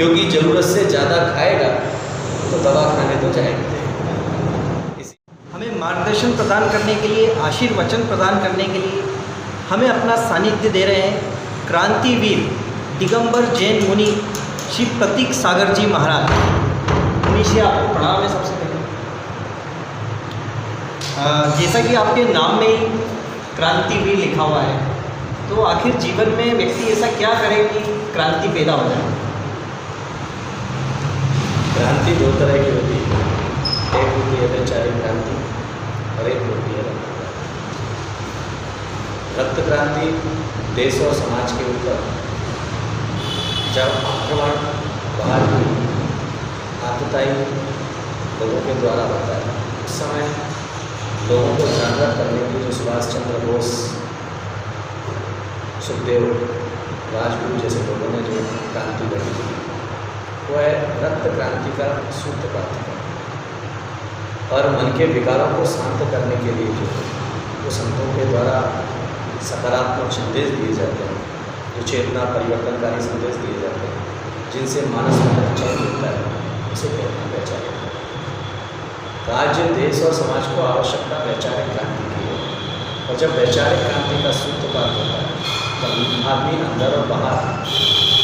क्योंकि ज़रूरत से ज़्यादा खाएगा तो दवा खाने तो जाएगा। हमें मार्गदर्शन प्रदान करने के लिए, आशीर्वचन प्रदान करने के लिए हमें अपना सानिध्य दे रहे हैं क्रांतिवीर दिगंबर जैन मुनि श्री प्रतीक सागर जी महाराज। मुनि जी आपको प्रणाम है सबसे पहले। जैसा कि आपके नाम में ही क्रांतिवीर लिखा हुआ है, तो आखिर जीवन में व्यक्ति ऐसा क्या करे कि क्रांति पैदा हो जाए? क्रांति दो तरह की होती है, एक होती है वैचारिक क्रांति और एक होती है रक्त क्रांति। रक्त क्रांति देश और समाज के ऊपर जब आक्रमण बाहर की आतताई लोगों के द्वारा होता है, उस समय लोगों को जागृत करने के लिए जो सुभाष चंद्र बोस, सुखदेव, राजगुरु जैसे लोगों ने जो क्रांति लड़ी थी, वो है रक्त क्रांति का सूत्रपात है। और मन के विकारों को शांत करने के लिए जो वो संतों के द्वारा सकारात्मक संदेश दिए जाते हैं, जो चेतना परिवर्तनकारी संदेश दिए जाते हैं, जिनसे मानस में चैन मिलता है, उसे कहते हैं वैचारिक। राज्य, देश और समाज को आवश्यकता वैचारिक क्रांति की है। और जब वैचारिक क्रांति का सूत्रपात होता है तब आदमी अंदर और बाहर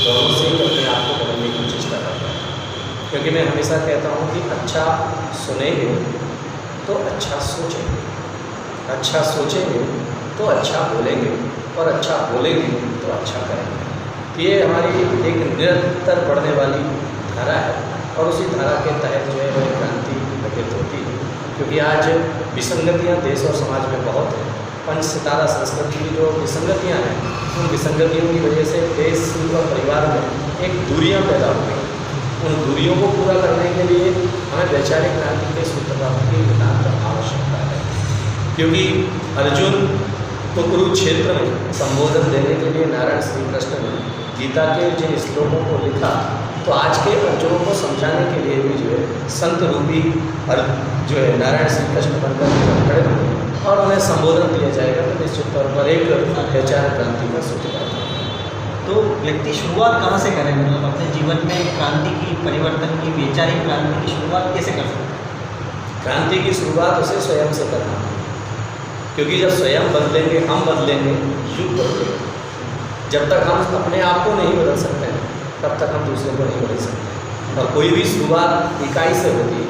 दोनों से ही अपने आप को बदलने की चेष्टा करता है। क्योंकि मैं हमेशा कहता हूँ कि अच्छा सुनेंगे तो अच्छा सोचेंगे, अच्छा सोचेंगे तो अच्छा बोलेंगे, और अच्छा बोलेंगे तो अच्छा करेंगे। ये हमारी एक निरंतर बढ़ने वाली धारा है, और उसी धारा के तहत जो है वो क्रांति घटित होती है। क्योंकि आज विसंगतियाँ देश और समाज में बहुत हैं। पंच सितारा संस्कृति की जो विसंगतियाँ हैं, उन विसंगतियों की वजह से देश और परिवार में एक दूरियाँ पैदा हो गई। उन दूरियों को पूरा करने के लिए हमें वैचारिक क्रांति के सूत्रपात की नितांत आवश्यकता है। क्योंकि अर्जुन को कुरुक्षेत्र में संबोधन देने के लिए नारायण श्री कृष्ण ने गीता के जिन श्लोकों को लिखा, तो आज के अर्जुनों को समझाने के लिए भी जो है संत रूपी और जो है नारायण श्री कृष्ण बनकर खड़े होंगे और उन्हें संबोधन दिया जाएगा, तो निश्चित तौर पर एक वैचारिक क्रांति का सूत्रपात है। तो व्यक्ति शुरुआत कहाँ से करें, मतलब अपने जीवन में क्रांति की, परिवर्तन की, वैचारिक क्रांति की शुरुआत कैसे कर सकते हैं? क्रांति की शुरुआत उसे स्वयं से करना है। क्योंकि जब स्वयं बदलेंगे, हम बदलेंगे, युग बदलेगा। जब तक हम अपने आप को नहीं बदल सकते हैं, तब तक हम दूसरे को नहीं बदल सकते। और कोई भी शुरुआत इकाई से होती है,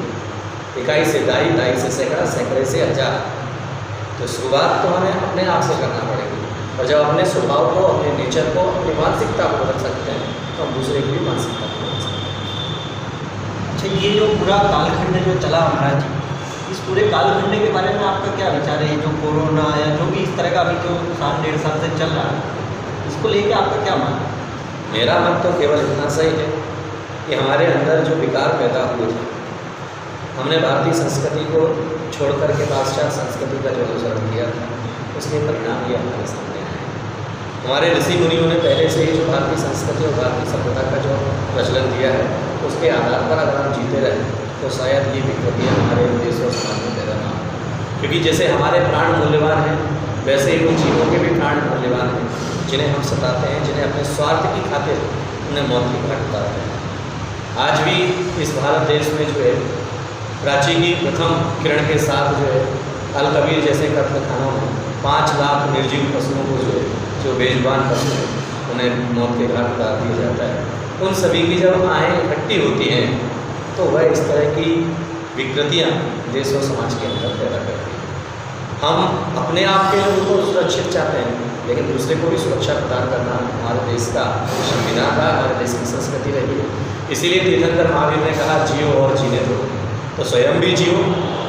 इकाई से दाई, दाई से सैकड़ा, सैकड़े से हजार। तो शुरुआत तो हमें अपने आप से करना पड़ेगी। और जब अपने स्वभाव को, अपने नेचर को, अपनी मानसिकता को बदल सकते हैं, तो हम दूसरे की भी मानसिकता को बदल सकते हैं। अच्छा, ये जो पूरा कालखंड जो चला महाराज जी, इस पूरे कालखंड के बारे में आपका क्या विचार है? जो कोरोना या जो भी इस तरह का अभी जो 7-1.5 साल से चल रहा है, इसको लेके आपका क्या मानना है? मेरा मत तो केवल इतना सही है कि हमारे अंदर जो विकार पैदा हुए थे, हमने भारतीय संस्कृति को छोड़ करके पाश्चात्य संस्कृति का जो अनुसरण किया था, उसके परिणाम ये हमारे सामने आए। हमारे ऋषि मुनियों ने पहले से ही जो भारतीय संस्कृति और भारतीय सभ्यता का जो प्रचलन दिया है, उसके आधार पर अगर हम जीते रहे तो शायद ये विकृतियाँ हमारे देश और समाज में पैदा ना हो। क्योंकि जैसे हमारे प्राण मूल्यवान हैं, वैसे ही उन जीवों के भी प्राण मूल्यवान हैं, जिन्हें हम सताते हैं, जिन्हें अपने स्वार्थ की खातिर उन्हें मौत की घाट उतारते हैं। आज भी इस भारत देश में जो है प्राची की प्रथम किरण के साथ जो है अल कबीर जैसे कत्लखानों में 5 लाख निर्जीव पशुओं को जो बेजुबान पशु हैं, उन्हें मौत के घाट उतार दिया जाता है। उन सभी की जब आँखें इकट्ठी होती हैं, तो वह इस तरह की विकृतियाँ देश और समाज के अंदर पैदा करती हैं। हम अपने आप के लोगों को सुरक्षित चाहते हैं, लेकिन दूसरे को भी सुरक्षा प्रदान करना हमारे देश का संविधान का, हमारे देश की संस्कृति रही है। इसीलिए तीर्थंकर महावीर ने कहा, जियो और जीने दो। तो स्वयं भी जियो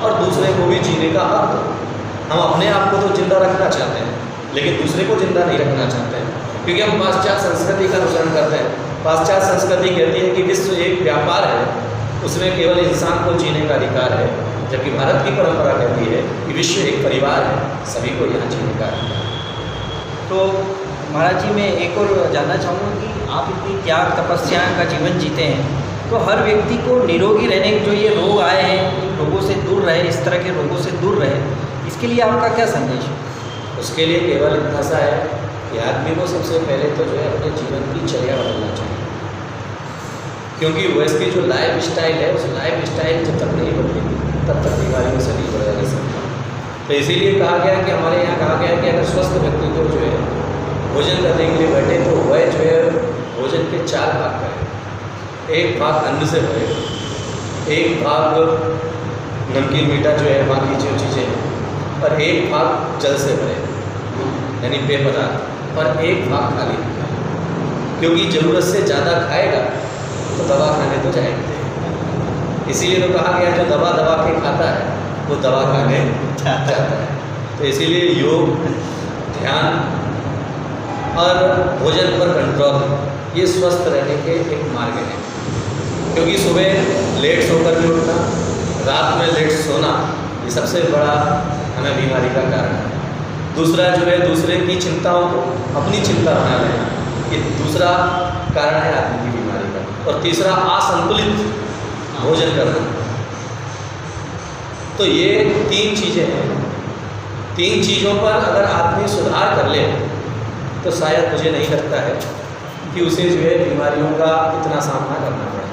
और दूसरे को भी जीने का हक दो। हम अपने आप को तो जिंदा रखना चाहते हैं, लेकिन दूसरे को जिंदा नहीं रखना चाहते हैं, क्योंकि हम पाश्चात्य संस्कृति का अनुसरण करते हैं। पाश्चात्य संस्कृति कहती है कि विश्व एक व्यापार है, उसमें केवल इंसान को जीने का अधिकार है, जबकि भारत की परंपरा कहती है कि विश्व एक परिवार है, सभी को यहाँ जीने का अधिकार है। तो महाराज जी, मैं एक और जानना चाहूँगा कि आप इतनी त्याग तपस्या का जीवन जीते हैं, तो हर व्यक्ति को निरोगी रहने के जो ये रोग आए हैं, इन रोगों से दूर रहे, इस तरह के रोगों से दूर रहे, इसके लिए आपका क्या संदेश है? उसके लिए केवल इतना सा है कि आदमी को सबसे पहले तो जो है अपने जीवन की चर्या बदलना चाहिए। क्योंकि वैसे की जो लाइफ स्टाइल है, उस लाइफ स्टाइल जब तक नहीं बदलेगी तब तक बीमारियों से नहीं बचा जा सकता। तो इसीलिए कहा गया कि हमारे यहाँ कहा गया कि अगर स्वस्थ व्यक्ति को जो है भोजन करने के लिए बैठे तो वह जो है भोजन के 4 भाग करें। एक भाग अन्न से भरे, एक भाग नमकीन मीठा जो है बाकी जो चीज़ें हैं, और एक भाग जल से भरे यानी पेय पदार्थ, और एक भाग खाली। क्योंकि ज़रूरत से ज़्यादा खाएगा तो दवा खाने तो जाएंगे, इसीलिए तो कहा गया जो दवा दबा के खाता है वो दवा खाने जाता है। तो इसीलिए योग, ध्यान और भोजन पर कंट्रोल ये स्वस्थ रहने के एक मार्ग हैं। क्योंकि सुबह लेट सोकर भी उठना, रात में लेट सोना, ये सबसे बड़ा हमें बीमारी का कारण है। दूसरा जो है दूसरे की चिंताओं को अपनी चिंता बना लेना, ये दूसरा कारण है आदमी की बीमारी का। और तीसरा असंतुलित भोजन करना। तो ये 3 चीज़ें हैं। 3 चीज़ों पर अगर आदमी सुधार कर ले तो शायद मुझे नहीं लगता है कि उसे जो है बीमारियों का इतना सामना करना पड़े।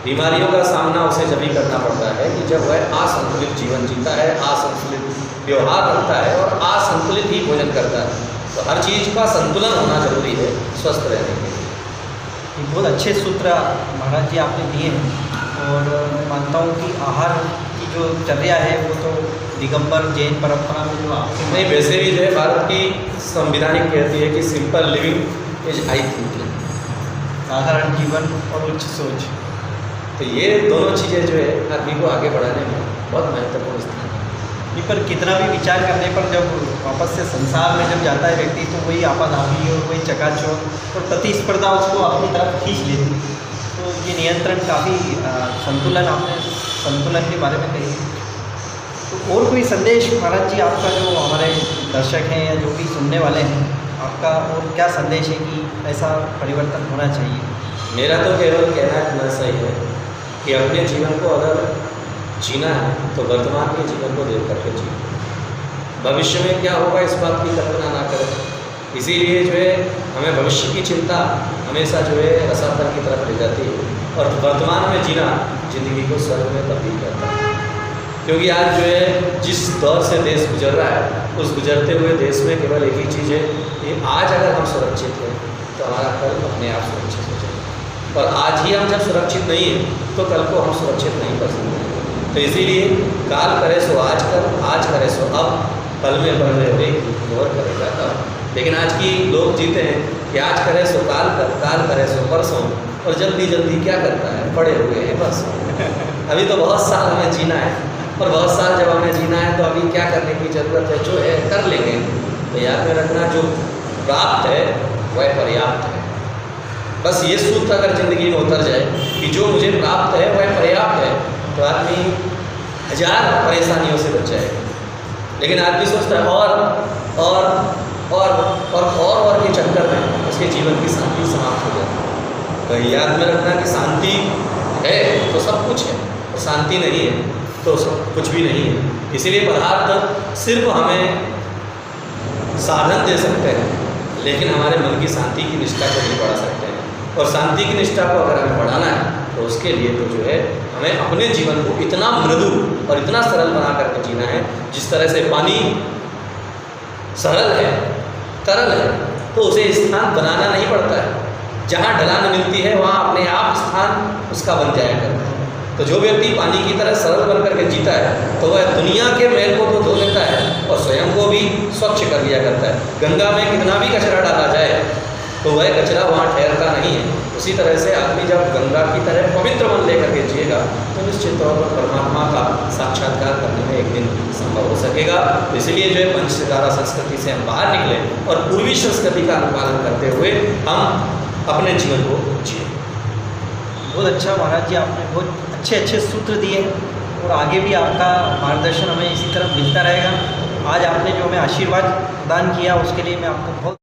बीमारियों का सामना उसे जब ही करना पड़ता है कि जब वह असंतुलित जीवन जीता है, असंतुलित व्यवहार करता है और असंतुलित ही भोजन करता है। तो हर चीज़ का संतुलन होना जरूरी है स्वस्थ रहने के लिए। बहुत अच्छे सूत्र महाराज जी आपने दिए हैं, और मैं मानता हूँ कि आहार की जो चर्या है वो तो दिगंबर जैन परंपरा में जो आपके नहीं, वैसे भी जो है भारत की संविधानिक कहती है कि simple living is high thinking, साधारण जीवन और उच्च सोच। तो ये दोनों चीज़ें जो है आदमी को आगे बढ़ाने में बहुत महत्वपूर्ण स्थान है। पर कितना भी विचार करने पर जब वापस से संसार में जब जाता है व्यक्ति तो वही आपाधापी और वही चकाचौंध और प्रतिस्पर्धा उसको अपनी तरफ खींच लेती। तो ये नियंत्रण काफ़ी संतुलन, आपने संतुलन के बारे में कही। तो और कोई संदेश महाराज जी आपका जो हमारे दर्शक हैं या जो भी सुनने वाले हैं, आपका और क्या संदेश है कि ऐसा परिवर्तन होना चाहिए? मेरा तो केवल कहना इतना सही है कि अपने जीवन को अगर जीना है तो वर्तमान के जीवन को देख करके जिए। भविष्य में क्या होगा इस बात की कल्पना ना करें। इसीलिए जो है हमें भविष्य की चिंता हमेशा जो है रसातल की तरफ ले जाती है, और वर्तमान में जीना जिंदगी को स्वर्ग में तब्दील करता है। क्योंकि आज जो है जिस दौर से देश गुजर रहा है, उस गुजरते हुए देश में केवल एक ही चीज़ है कि आज अगर हम सुरक्षित हैं तो हमारा कल अपने आप सुरक्षित हो जाएगा, और आज ही हम जब सुरक्षित नहीं हैं तो कल को हम सुरक्षित नहीं कर सकते। तो इसीलिए काल करे सो आज कर, आज करे सो अब, कल में बढ़ रहे और करेगा तब। लेकिन आज की लोग जीते हैं कि आज करे सो काल कर, काल करे सो परसों, और जल्दी जल्दी क्या करता है, पड़े हुए हैं बस। अभी तो बहुत साल हमें जीना है, और बहुत साल जब हमें जीना है तो अभी क्या करने की ज़रूरत है, जो है कर लेंगे। तो याद में रखना, जो प्राप्त है वह पर्याप्त है। बस ये सूत्र अगर ज़िंदगी में उतर जाए कि जो मुझे प्राप्त है वह पर्याप्त है, तो आदमी 1000 परेशानियों से बच जाएगा। लेकिन आदमी सोचता है और के चक्कर में उसके जीवन की शांति समाप्त हो जाती है। तो याद में रखना कि शांति है तो सब कुछ है, और शांति नहीं है तो सब कुछ भी नहीं है। इसीलिए पदार्थ सिर्फ हमें साधन दे सकते हैं, लेकिन हमारे मन की शांति की निष्ठा को नहीं बढ़ा सकते हैं। और शांति की निष्ठा को अगर हमें बढ़ाना है तो उसके लिए तो जो है हमें अपने जीवन को इतना मृदु और इतना सरल बना करके जीना है। जिस तरह से पानी सरल है, तरल है, तो उसे स्थान बनाना नहीं पड़ता है। जहाँ ढलान मिलती है वहाँ अपने आप स्थान उसका बन जाया करता है। तो जो व्यक्ति पानी की तरह सरल बन करके जीता है तो वह दुनिया के मैल को तो धो लेता है और स्वयं को भी स्वच्छ कर लिया करता है। गंगा में कितना भी कचरा डाला जाए तो वह कचरा वहाँ ठहरता नहीं है। उसी तरह से आदमी जब गंगा की तरह पवित्र मन लेकर के जिएगा तो निश्चित तौर पर परमात्मा का साक्षात्कार करने में एक दिन संभव हो सकेगा। इसलिए जो है पंच सितारा संस्कृति से हम बाहर निकले और पूर्वी संस्कृति का अनुपालन करते हुए हम अपने जीवन को जिए। बहुत अच्छा महाराज जी, आपने बहुत अच्छे सूत्र दिए हैं और आगे भी आपका मार्गदर्शन हमें इसी तरह मिलता रहेगा। आज आपने जो हमें आशीर्वाद प्रदान किया उसके लिए मैं आपको बहुत